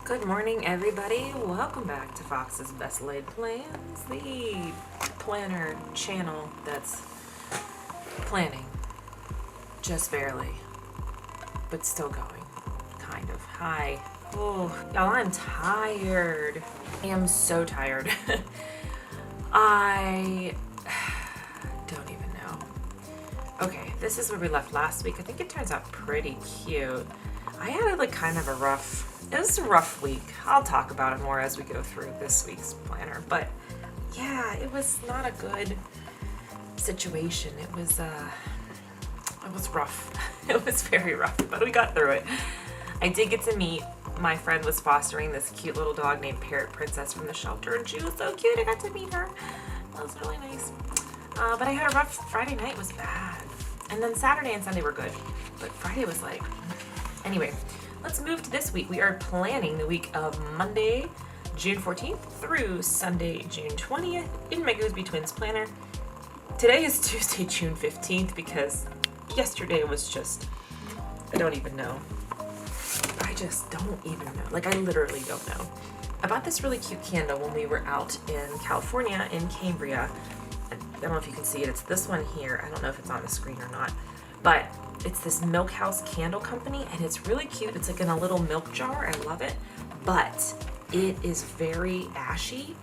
Good morning, everybody. Welcome back to Fox's Best Laid Plans, the planner channel that's planning just barely, but still going, kind of. Hi. Oh, y'all, I'm tired. I am so tired. I don't even know. Okay, this is where we left last week. I think it turns out pretty cute. I had it was a rough week. I'll talk about it more as we go through this week's planner. But yeah, it was not a good situation. It was rough. It was very rough, but we got through it. I did get to meet, my friend was fostering this cute little dog named Parrot Princess from the shelter, and she was so cute. I got to meet her. That was really nice. But I had a rough Friday night. Was bad. And then Saturday and Sunday were good. But Friday was like... Anyway, let's move to this week. We are planning the week of Monday, June 14th through Sunday, June 20th in my Goosby Twins planner. Today is Tuesday, June 15th because yesterday was just, I don't even know. I just don't even know. Like, I literally don't know. I bought this really cute candle when we were out in California in Cambria. I don't know if you can see it. It's this one here. I don't know if it's on the screen or not, but it's this Milk House candle company, and it's really cute. It's like in a little milk jar. I love it, but it is very ashy,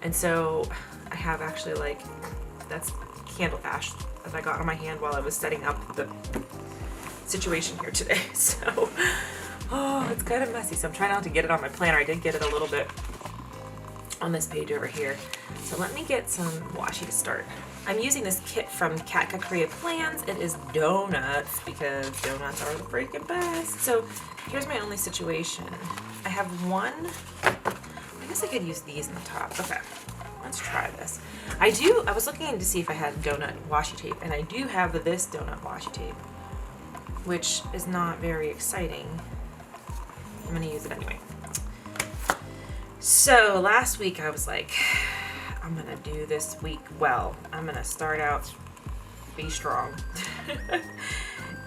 and so I have actually, like, that's candle ash that I got on my hand while I was setting up the situation here today. So, oh, it's kind of messy, so I'm trying not to get it on my planner. I did get it a little bit on this page over here. So let me get some washi to start. I'm using this kit from Katka Korea Plans. It is donuts because donuts are the freaking best. So here's my only situation. I have one, I guess I could use these in the top. Okay, let's try this. I was looking to see if I had donut washi tape, and I do have this donut washi tape, which is not very exciting. I'm gonna use it anyway. So last week I was like, I'm gonna do this week well. I'm gonna start out, be strong.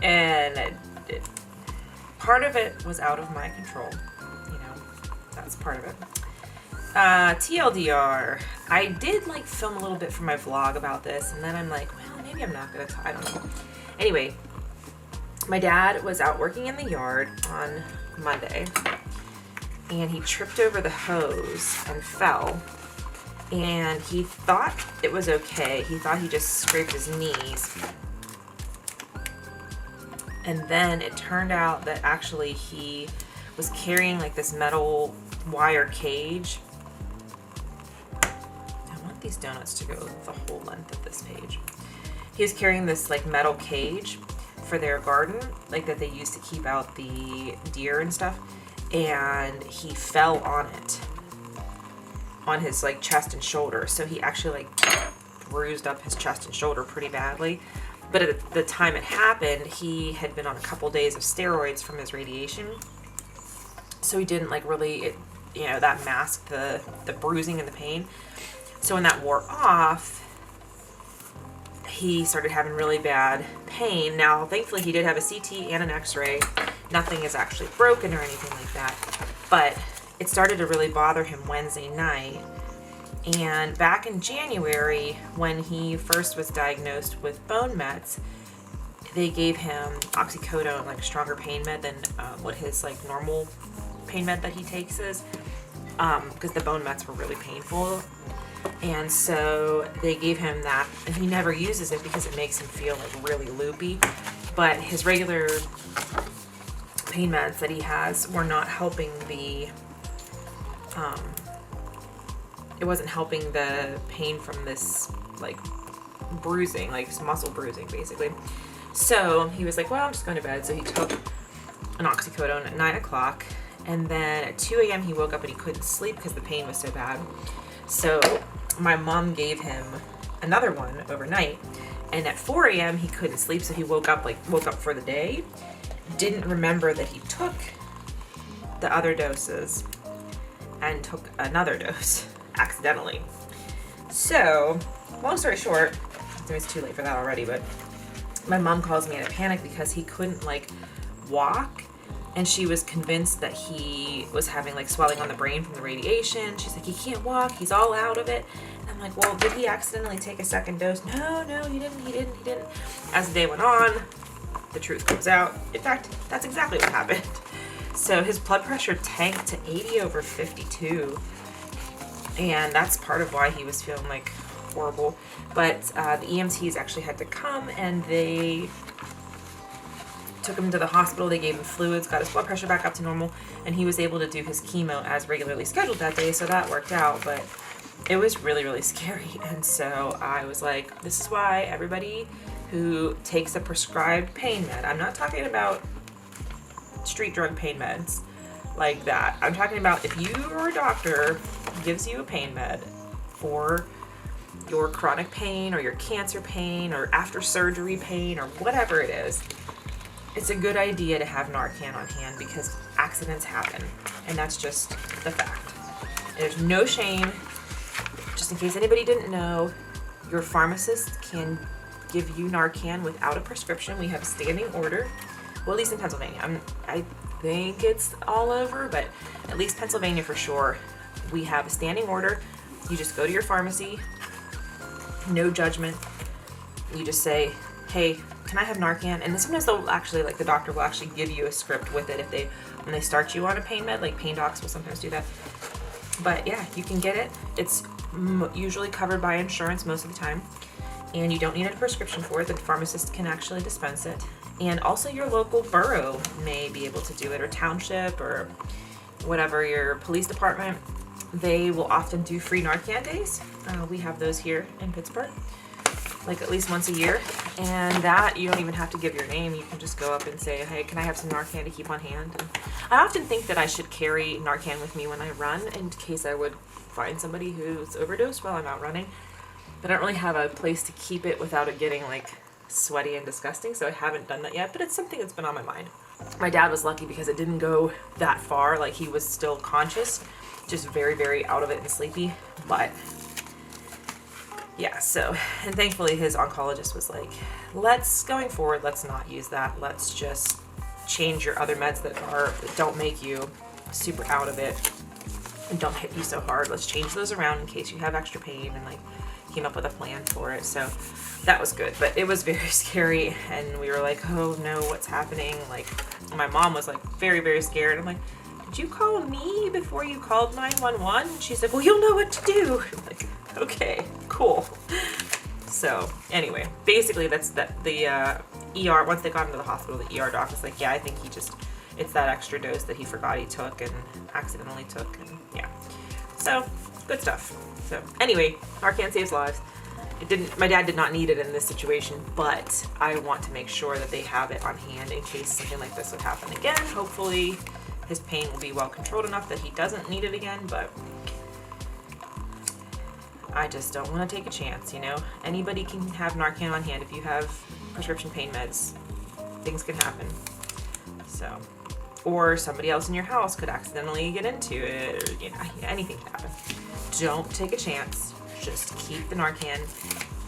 And part of it was out of my control. You know, that's part of it. TLDR, I did like film a little bit for my vlog about this, and then I'm like, well, maybe I'm not gonna, I don't know. Anyway, my dad was out working in the yard on Monday, and he tripped over the hose and fell. And he thought it was okay. He thought he just scraped his knees. And then it turned out that actually he was carrying like this metal wire cage. I want these donuts to go the whole length of this page. He was carrying this like metal cage for their garden, like that they used to keep out the deer and stuff. And he fell on it, on his like chest and shoulder. So he actually like bruised up his chest and shoulder pretty badly. But at the time it happened, he had been on a couple days of steroids from his radiation. So he didn't like really, that masked the bruising and the pain. So when that wore off, he started having really bad pain. Now, thankfully he did have a CT and an x-ray. Nothing is actually broken or anything like that. But it started to really bother him Wednesday night. And back in January, when he first was diagnosed with bone mets, they gave him oxycodone, like a stronger pain med than what his like normal pain med that he takes is, because the bone mets were really painful. And so they gave him that, and he never uses it because it makes him feel like really loopy. But his regular pain meds that he has were not helping the it wasn't helping the pain from this like bruising, like muscle bruising basically. So he was like, well, I'm just going to bed. So he took an oxycodone at 9 o'clock, and then at 2 a.m. he woke up and he couldn't sleep because the pain was so bad. So my mom gave him another one overnight, and at 4 a.m. he couldn't sleep, so he woke up for the day, didn't remember that he took the other doses, and took another dose accidentally. So, long story short, it's too late for that already, but my mom calls me in a panic because he couldn't like walk And she was convinced that he was having like swelling on the brain from the radiation. She's like, he can't walk, he's all out of it. And I'm like, well, did he accidentally take a second dose? No, he didn't. As the day went on, the truth comes out. In fact, that's exactly what happened. So his blood pressure tanked to 80/52. And that's part of why he was feeling like horrible. But the EMTs actually had to come, and they took him to the hospital. They gave him fluids, got his blood pressure back up to normal, and he was able to do his chemo as regularly scheduled that day, so that worked out. But it was really, really scary. And so I was like, this is why everybody who takes a prescribed pain med, I'm not talking about street drug pain meds like that. I'm talking about if your doctor gives you a pain med for your chronic pain or your cancer pain or after surgery pain or whatever it is, it's a good idea to have Narcan on hand because accidents happen, and that's just the fact. There's no shame. Just in case anybody didn't know, your pharmacist can give you Narcan without a prescription. We have a standing order. Well, at least in Pennsylvania. I think it's all over, but at least Pennsylvania for sure. We have a standing order. You just go to your pharmacy, no judgment. You just say, hey, can I have Narcan? And then sometimes they'll actually, like, the doctor will actually give you a script with it when they start you on a pain med, like pain docs will sometimes do that. But yeah, you can get it. It's usually covered by insurance most of the time, and you don't need a prescription for it. The pharmacist can actually dispense it. And also your local borough may be able to do it, or township, or whatever, your police department. They will often do free Narcan days. We have those here in Pittsburgh, like at least once a year. And that, you don't even have to give your name. You can just go up and say, hey, can I have some Narcan to keep on hand? And I often think that I should carry Narcan with me when I run in case I would find somebody who's overdosed while I'm out running. But I don't really have a place to keep it without it getting like sweaty and disgusting, so I haven't done that yet, but it's something that's been on my mind. My dad was lucky because it didn't go that far. Like, he was still conscious, just very, very out of it and sleepy. But yeah, so, and thankfully his oncologist was like, going forward, let's not use that. Let's just change your other meds that don't make you super out of it and don't hit you so hard. Let's change those around in case you have extra pain, and like came up with a plan for it. So that was good, but it was very scary, and we were like, oh no, what's happening? Like, my mom was like very, very scared. I'm like, did you call me before you called 911? She's like, well, you'll know what to do. I'm like, okay, cool. So anyway, basically that's the ER, once they got him to the hospital, the ER doc was like, yeah, I think it's that extra dose that he forgot he took and accidentally took, and yeah. So, good stuff. So anyway, Narcan saves lives. My dad did not need it in this situation, but I want to make sure that they have it on hand in case something like this would happen again. Hopefully his pain will be well controlled enough that he doesn't need it again, but I just don't want to take a chance, you know? Anybody can have Narcan on hand. If you have prescription pain meds, things can happen. So, or somebody else in your house could accidentally get into it, or, you know, anything can happen. Don't take a chance. Just keep the Narcan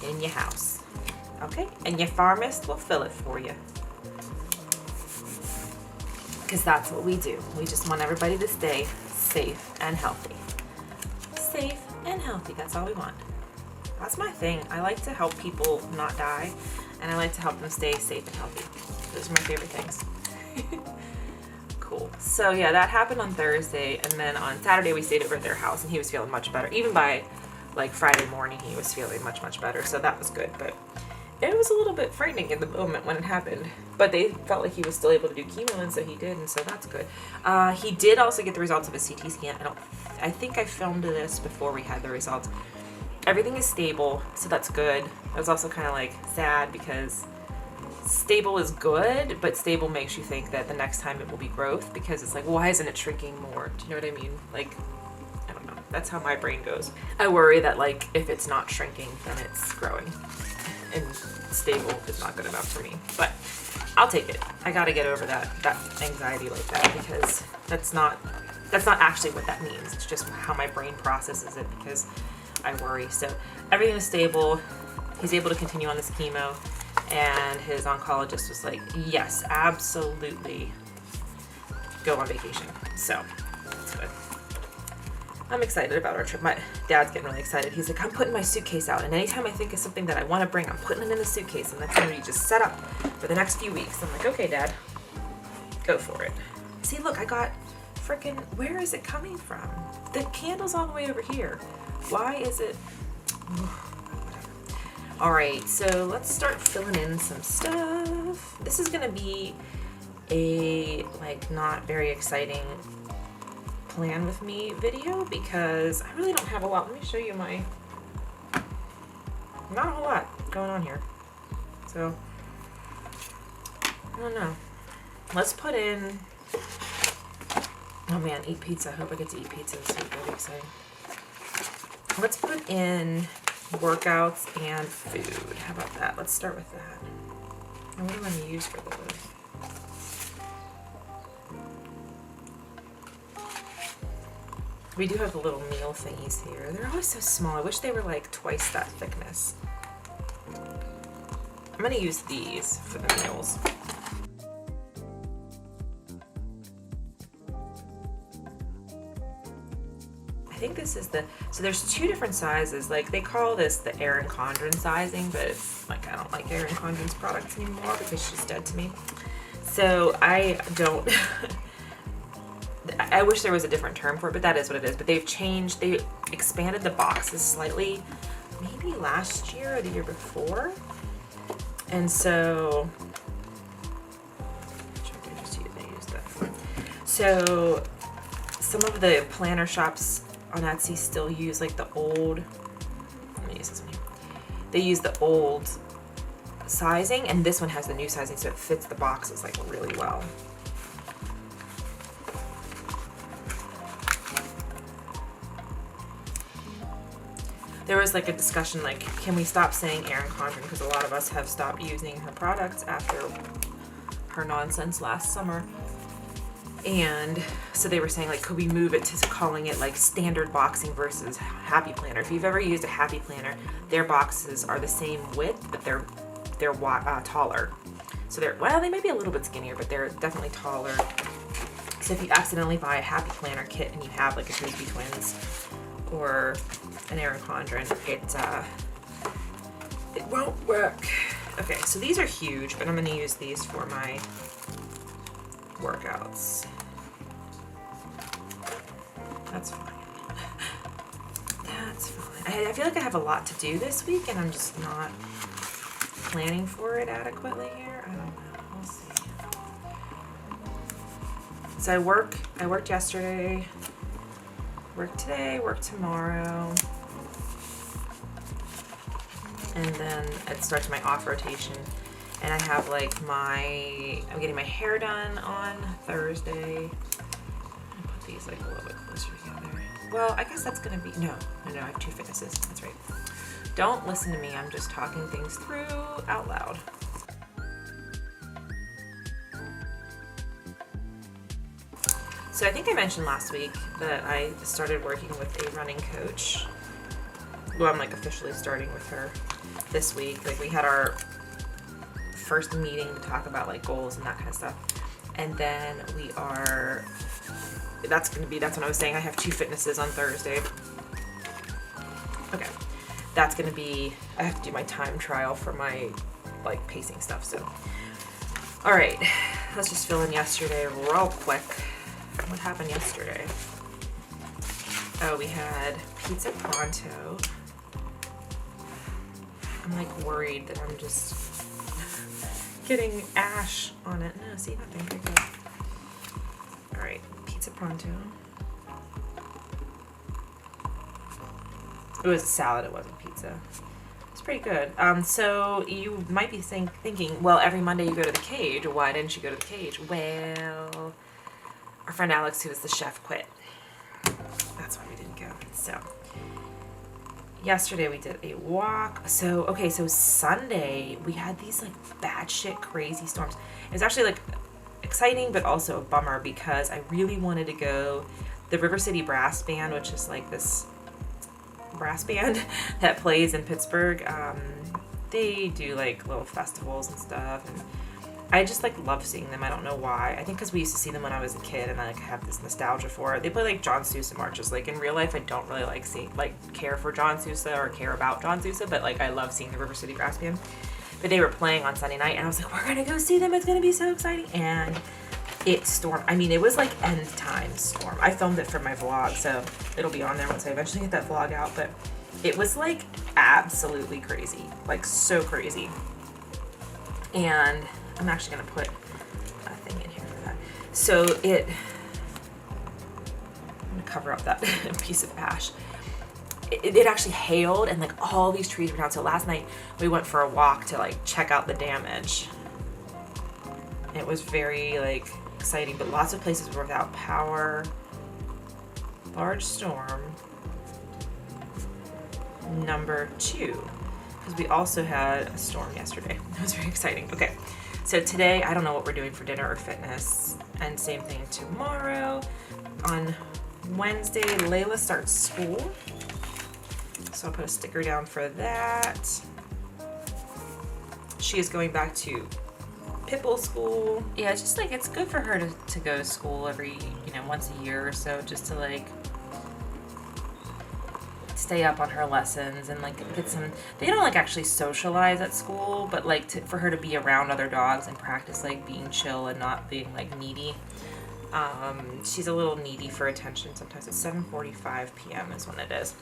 in your house, okay? And your pharmacist will fill it for you. Because that's what we do. We just want everybody to stay safe and healthy. Safe and healthy, that's all we want. That's my thing. I like to help people not die, and I like to help them stay safe and healthy. Those are my favorite things. Cool. So yeah, that happened on Thursday, and then on Saturday we stayed over at their house, and he was feeling much better. Even by like Friday morning, he was feeling much, much better, so that was good. But it was a little bit frightening in the moment when it happened, but they felt like he was still able to do chemo, and so he did, and so that's good. He did also get the results of his CT scan. I think I filmed this before we had the results. Everything is stable, so that's good. I was also kind of like sad because stable is good, but stable makes you think that the next time it will be growth, because it's like, why isn't it shrinking more? Do you know what I mean? Like, I don't know. That's how my brain goes. I worry that like if it's not shrinking, then it's growing, and stable is not good enough for me. But I'll take it. I gotta get over that anxiety like that, because that's not actually what that means. It's just how my brain processes it, because I worry. So everything is stable. He's able to continue on this chemo. And his oncologist was like, yes, absolutely. go on vacation. So that's good. I'm excited about our trip. My dad's getting really excited. He's like, I'm putting my suitcase out, and anytime I think of something that I want to bring, I'm putting it in the suitcase, and that's going to be just set up for the next few weeks. I'm like, okay, Dad, go for it. See, look, I got freaking, where is it coming from? The candle's all the way over here. Why is it? All right, so let's start filling in some stuff. This is going to be a like not very exciting plan with me video because I really don't have a lot. Let me show you my, not a whole lot going on here. So, I don't know. Let's put in, oh man, eat pizza. I hope I get to eat pizza this week. That'll be exciting. Let's put in workouts and food. How about that? Let's start with that. And what do I want to use for those? We do have the little meal thingies here. They're always so small. I wish they were like twice that thickness. I'm gonna use these for the meals. I think this is the, so there's two different sizes. Like they call this the Erin Condren sizing, but it's like I don't like Erin Condren's products anymore because she's dead to me. So I don't, I wish there was a different term for it, but that is what it is. But they've changed, they expanded the boxes slightly, maybe last year or the year before. And so, so some of the planner shops on Etsy still use like the old, let me use this one here. They use the old sizing, and this one has the new sizing, so it fits the boxes like really well. There was like a discussion like, can we stop saying Erin Condren? Because a lot of us have stopped using her products after her nonsense last summer. And so they were saying like, could we move it to calling it like standard boxing versus Happy Planner? If you've ever used a Happy Planner, their boxes are the same width, but they're taller. So they're, well, they may be a little bit skinnier, but they're definitely taller. So if you accidentally buy a Happy Planner kit and you have like a Goosby Twins or an Erin Condren, it won't work. Okay, so these are huge, but I'm gonna use these for my workouts. That's fine. That's fine. I feel like I have a lot to do this week and I'm just not planning for it adequately here. I don't know. We'll see. So I worked yesterday, work today, work tomorrow, and then it starts my off rotation. And I have like I'm getting my hair done on Thursday. I'll put these like a little bit closer together. Well, I guess that's gonna be, no, I have two fitnesses, that's right. Don't listen to me, I'm just talking things through out loud. So I think I mentioned last week that I started working with a running coach. Well, I'm like officially starting with her this week. Like we had our first meeting to talk about like goals and that kind of stuff. And then that's what I was saying. I have two fitnesses on Thursday. Okay. That's gonna be, I have to do my time trial for my like pacing stuff. So, all right, let's just fill in yesterday real quick. What happened yesterday? Oh, we had pizza pronto. I'm like worried that I'm just getting ash on it. No, see, nothing. Very good. All right, pizza pronto. It was a salad, it wasn't pizza. It's pretty good. So you might be thinking, well, every Monday you go to the Cage. Why didn't you go to the Cage? Well, our friend Alex, who was the chef, quit. That's why we didn't go. So yesterday we did a walk. So, okay, so Sunday we had these like batshit crazy storms. It was actually like exciting, but also a bummer because I really wanted to go. The River City Brass Band, which is like this brass band that plays in Pittsburgh, they do like little festivals and stuff. And I just like love seeing them. I don't know why. I think because we used to see them when I was a kid, and I like have this nostalgia for it. They play like John Sousa marches. Like in real life, I don't really care for John Sousa or care about John Sousa, but like I love seeing the River City Brass Band. But they were playing on Sunday night, and I was like, we're gonna go see them. It's gonna be so exciting. And it stormed. I mean, it was like end time storm. I filmed it for my vlog, so it'll be on there once I eventually get that vlog out. But it was like absolutely crazy, like so crazy. And I'm actually gonna put a thing in here for that. So I'm gonna cover up that piece of ash. It actually hailed, and like all these trees were down. So last night we went for a walk to like check out the damage. It was very like exciting, but lots of places were without power. Large storm number 2, because we also had a storm yesterday. It was very exciting. Okay, so today I don't know what we're doing for dinner or fitness, and same thing tomorrow. On Wednesday, Layla starts school, so I'll put a sticker down for that. She is going back to Pipple school. Yeah, it's just like it's good for her to go to school every, once a year or so, just to like stay up on her lessons and like get some. They don't like actually socialize at school, but like for her to be around other dogs and practice like being chill and not being like needy. She's a little needy for attention sometimes. It's 7:45 p.m. is when it is.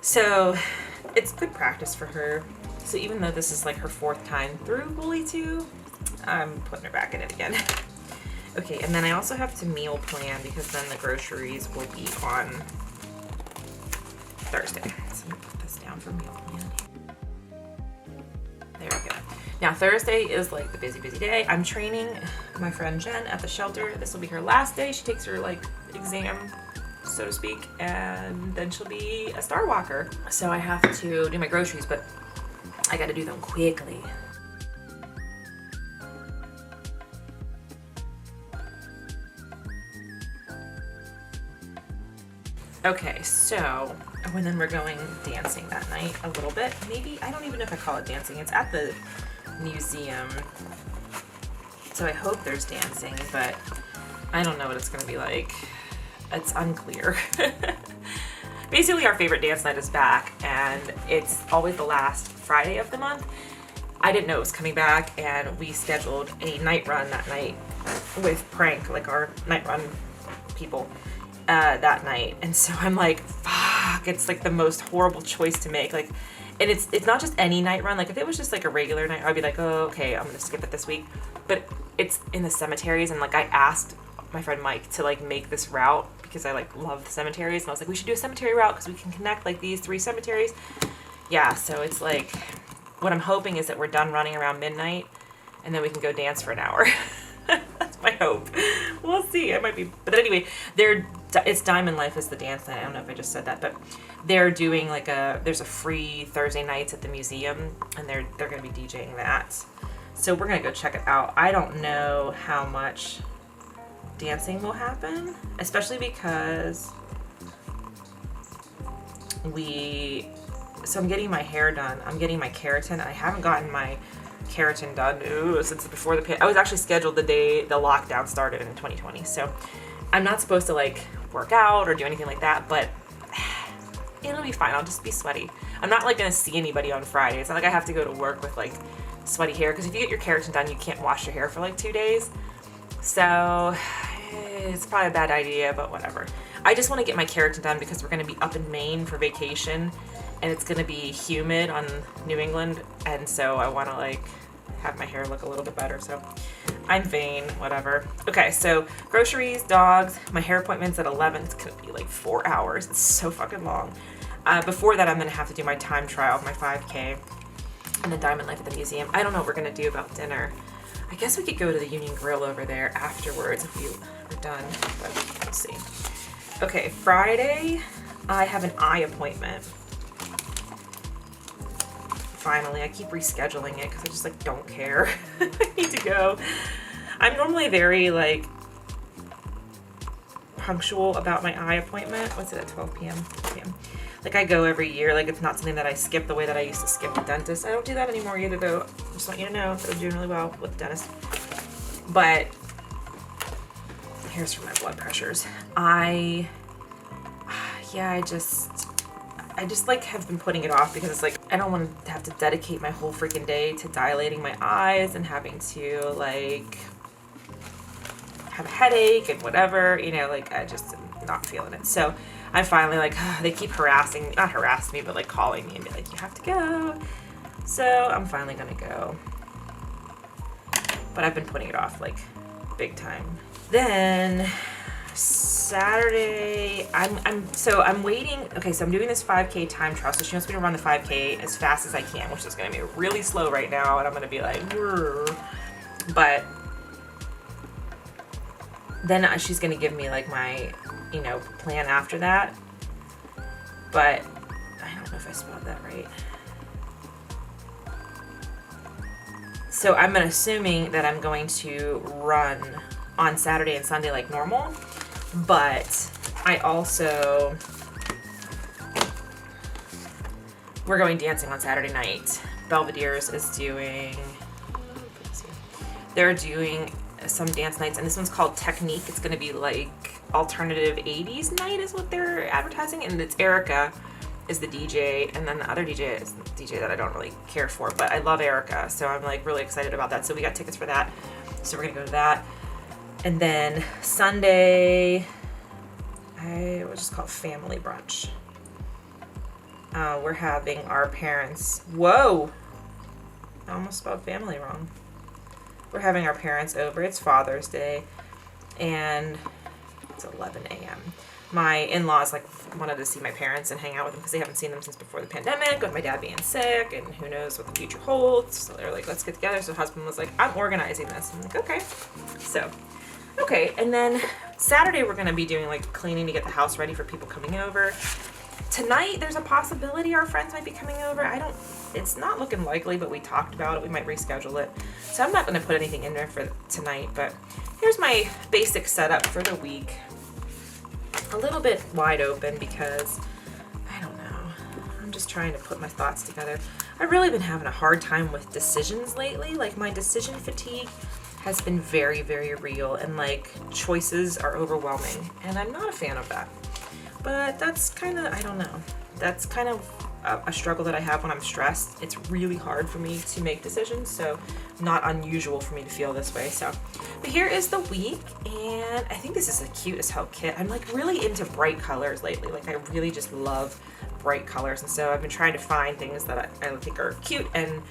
So it's good practice for her. So even though this is like her 4th time through Bully 2, I'm putting her back in it again. Okay, and then I also have to meal plan because then the groceries will be on Thursday. So I'm gonna put this down for meal plan. There we go. Now Thursday is like the busy day. I'm training my friend Jen at the shelter. This will be her last day. She takes her like exam, so to speak, and then she'll be a star walker. So I have to do my groceries, but I gotta do them quickly. Okay, so, and then we're going dancing that night a little bit. Maybe, I don't even know if I call it dancing. It's at the museum. So I hope there's dancing, but I don't know what it's gonna be like. It's unclear. Basically, our favorite dance night is back, and it's always the last Friday of the month. I didn't know it was coming back, and we scheduled a night run that night with Prank, like our night run people, that night. And so I'm like, fuck, it's like the most horrible choice to make. Like, and it's not just any night run. Like if it was just like a regular night, I'd be like, oh, okay, I'm gonna skip it this week. But it's in the cemeteries, and like I asked my friend Mike to like make this route because I like love the cemeteries, and I was like, we should do a cemetery route because we can connect like these 3 cemeteries. Yeah, so it's like, what I'm hoping is that we're done running around midnight, and then we can go dance for an hour. That's my hope. We'll see. It might be, but anyway, it's Diamond Life is the dance night. I don't know if I just said that, but they're doing like there's a free Thursday nights at the museum, and they're gonna be DJing that. So we're gonna go check it out. I don't know how much dancing will happen, especially because so I'm getting my hair done. I'm getting my keratin. I haven't gotten my keratin done since before I was actually scheduled the day the lockdown started in 2020. So I'm not supposed to like work out or do anything like that, but it'll be fine. I'll just be sweaty. I'm not like gonna see anybody on Friday. It's not like I have to go to work with like sweaty hair, because if you get your keratin done, you can't wash your hair for like 2 days. So it's probably a bad idea, but whatever. I just want to get my keratin done because we're going to be up in Maine for vacation, and it's going to be humid on New England, and so I want to like have my hair look a little bit better. So I'm vain, whatever. Okay, so groceries, dogs, my hair appointment's at 11. It's going to be like 4 hours. It's so fucking long. Before that, I'm going to have to do my time trial of my 5K and the Diamond Life at the museum. I don't know what we're going to do about dinner. I guess we could go to the Union Grill over there afterwards if we were done, but we'll see. Okay, Friday, I have an eye appointment. Finally, I keep rescheduling it because I just like don't care. I need to go. I'm normally very like punctual about my eye appointment. What's it at 12 p.m.? Like I go every year. Like it's not something that I skip the way that I used to skip the dentist. I don't do that anymore either though. I just want you to know that I'm doing really well with the dentist. But here's for my blood pressures. I just like have been putting it off because it's like I don't want to have to dedicate my whole freaking day to dilating my eyes and having to like have a headache and whatever, you know, like I just am not feeling it. So I finally like, they keep not harassing me, but like calling me and be like, you have to go. So I'm finally gonna go. But I've been putting it off like big time. Then Saturday, I'm waiting. Okay, so I'm doing this 5K time trial. So she wants me to run the 5K as fast as I can, which is gonna be really slow right now. And I'm gonna be like, "Grr." But then she's gonna give me like my, you know, plan after that. But I don't know if I spelled that right. So I'm assuming that I'm going to run on Saturday and Sunday like normal. But I also, we're going dancing on Saturday night. Belvedere's is doing, they're doing some dance nights, and this one's called Technique. It's going to be like alternative 80s night is what they're advertising, and it's Erica is the DJ, and then the other DJ is the DJ that I don't really care for, but I love Erica, so I'm like really excited about that. So we got tickets for that, so we're going to go to that. And then Sunday, we'll just call it family brunch. We're having our parents, whoa, I almost spelled family wrong. We're having our parents over. It's Father's Day, and it's 11 a.m. My in-laws like wanted to see my parents and hang out with them because they haven't seen them since before the pandemic, with my dad being sick, and who knows what the future holds. So they're like, let's get together. So husband was like, I'm organizing this. I'm like, okay. So, okay. And then Saturday we're going to be doing like cleaning to get the house ready for people coming over. Tonight there's a possibility our friends might be coming over. It's not looking likely, but we talked about it. We might reschedule it. So I'm not going to put anything in there for tonight, but here's my basic setup for the week. A little bit wide open because, I don't know, I'm just trying to put my thoughts together. I've really been having a hard time with decisions lately. Like my decision fatigue has been very, very real, and like choices are overwhelming, and I'm not a fan of that. But that's kind of, I don't know, that's kind of a struggle that I have when I'm stressed. It's really hard for me to make decisions, so not unusual for me to feel this way. So, but here is the week, and I think this is a cute as hell kit. I'm like really into bright colors lately. Like I really just love bright colors, and so I've been trying to find things that I think are cute and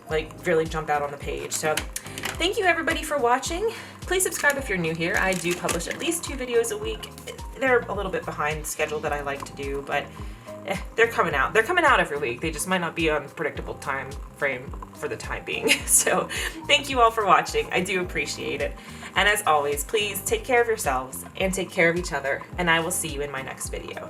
like really jump out on the page. So thank you everybody for watching. Please subscribe if you're new here. I do publish at least 2 videos a week. They're a little bit behind the schedule that I like to do, but they're coming out. They're coming out every week. They just might not be on predictable time frame for the time being. So thank you all for watching. I do appreciate it. And as always, please take care of yourselves and take care of each other, and I will see you in my next video.